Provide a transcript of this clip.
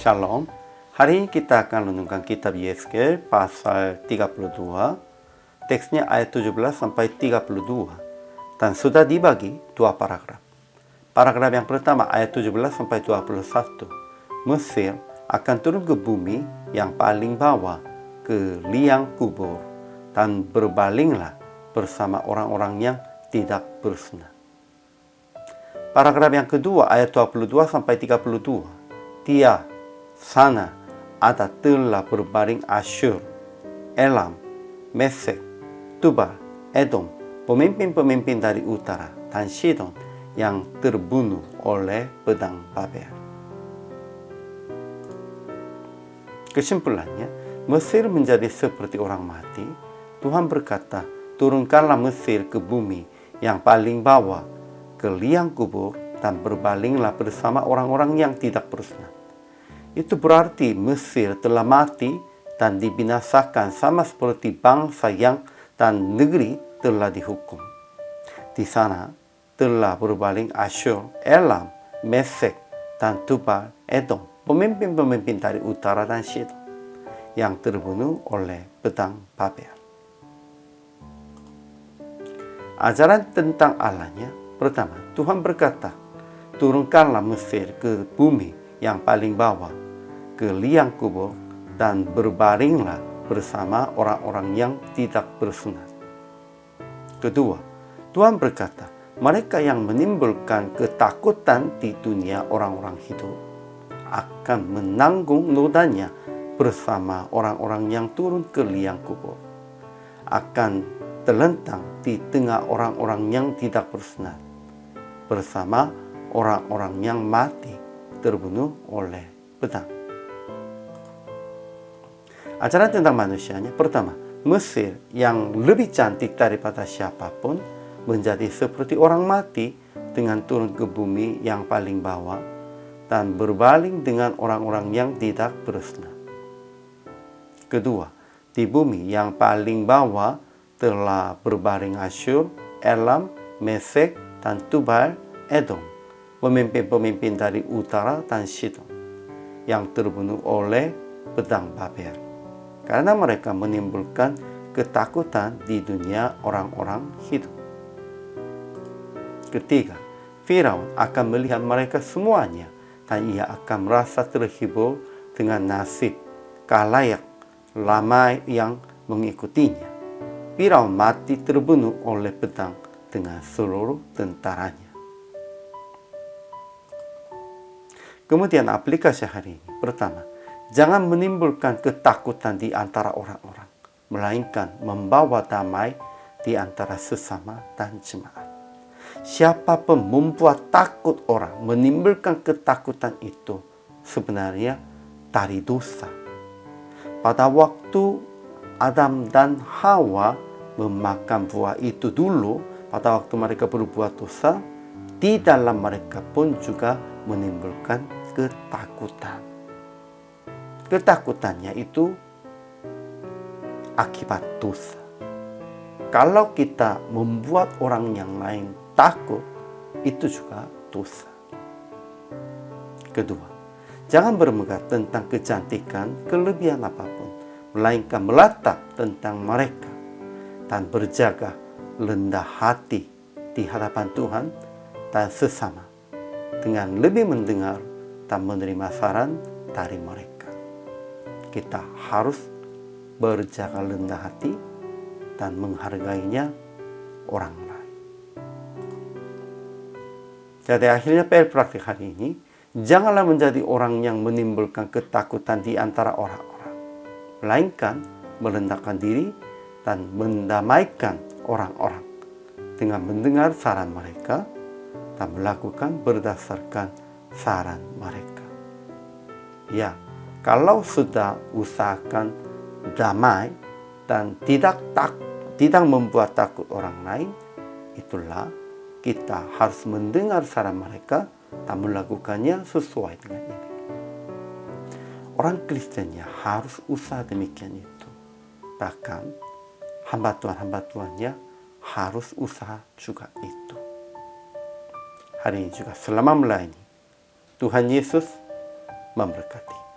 Shalom. Hari ini kita akan renungkan kitab Yeskel pasal 32. Teksnya ayat 17 sampai 32. Dan sudah dibagi dua paragraf. Paragraf yang pertama ayat 17 sampai 21. Mesir akan turun ke bumi yang paling bawah, ke liang kubur, dan berbalinglah bersama orang-orang yang tidak bersunat. Paragraf yang kedua ayat 22 sampai 32. Dia sana ada telah berbaring Asyur, Elam, Mesek, Tubal, Edom, pemimpin-pemimpin dari utara, dan Sidon yang terbunuh oleh pedang Babel. Kesimpulannya, Mesir menjadi seperti orang mati. Tuhan berkata, turunkanlah Mesir ke bumi yang paling bawah, ke liang kubur, dan berbalinglah bersama orang-orang yang tidak bersunat. Itu berarti Mesir telah mati dan dibinasakan sama seperti bangsa yang dan negeri telah dihukum. Di sana telah berbaling Asyur, Elam, Mesek, dan Tubal, Edom, pemimpin-pemimpin dari utara dan Sidon, yang terbunuh oleh pedang Babel. Ajaran tentang Allahnya, pertama, Tuhan berkata, turunkanlah Mesir ke bumi yang paling bawah, ke liang kubur, dan berbaringlah bersama orang-orang yang tidak bersunat. Kedua, Tuhan berkata, mereka yang menimbulkan ketakutan di dunia orang-orang hidup akan menanggung nodanya bersama orang-orang yang turun ke liang kubur, akan terlentang di tengah orang-orang yang tidak bersunat, bersama orang-orang yang mati terbunuh oleh pedang. Ajaran tentang manusianya, pertama, Mesir yang lebih cantik daripada siapapun menjadi seperti orang mati dengan turun ke bumi yang paling bawah dan berbaling dengan orang-orang yang tidak bersunat. Kedua, di bumi yang paling bawah telah berbaring Asyur, Elam, Mesek, dan Tubal, Edom, pemimpin-pemimpin dari utara dan Sidon, yang terbunuh oleh pedang Babel, karena mereka menimbulkan ketakutan di dunia orang-orang hidup. Ketiga, Firaun akan melihat mereka semuanya dan ia akan merasa terhibur dengan nasib khalayak ramai yang mengikutinya. Firaun mati terbunuh oleh pedang dengan seluruh tentaranya. Kemudian aplikasi hari ini, pertama, jangan menimbulkan ketakutan di antara orang-orang, melainkan membawa damai di antara sesama dan jemaat. Siapa pun membuat takut orang, menimbulkan ketakutan itu sebenarnya dari dosa. Pada waktu Adam dan Hawa memakan buah itu dulu, pada waktu mereka berbuat dosa, di dalam mereka pun juga menimbulkan ketakutan. Ketakutannya itu akibat dosa. Kalau kita membuat orang yang lain takut, itu juga dosa. Kedua, jangan bermegah tentang kecantikan, kelebihan apapun, melainkan melatap tentang mereka dan berjaga rendah hati di hadapan Tuhan dan sesama dengan lebih mendengar dan menerima saran dari mereka. Kita harus berjaga rendah hati dan menghargainya orang lain. Jadi akhirnya PR praktik hari ini, janganlah menjadi orang yang menimbulkan ketakutan di antara orang-orang, melainkan merendahkan diri dan mendamaikan orang-orang dengan mendengar saran mereka dan melakukan berdasarkan saran mereka. Ya, kalau sudah usahakan damai dan tidak membuat takut orang lain, itulah kita harus mendengar saran mereka dan melakukannya sesuai dengan ini. Orang Kristennya harus usaha demikian itu. Bahkan hamba Tuhannya harus usaha juga itu. Hari ini juga selama melayani, Tuhan Yesus memberkati.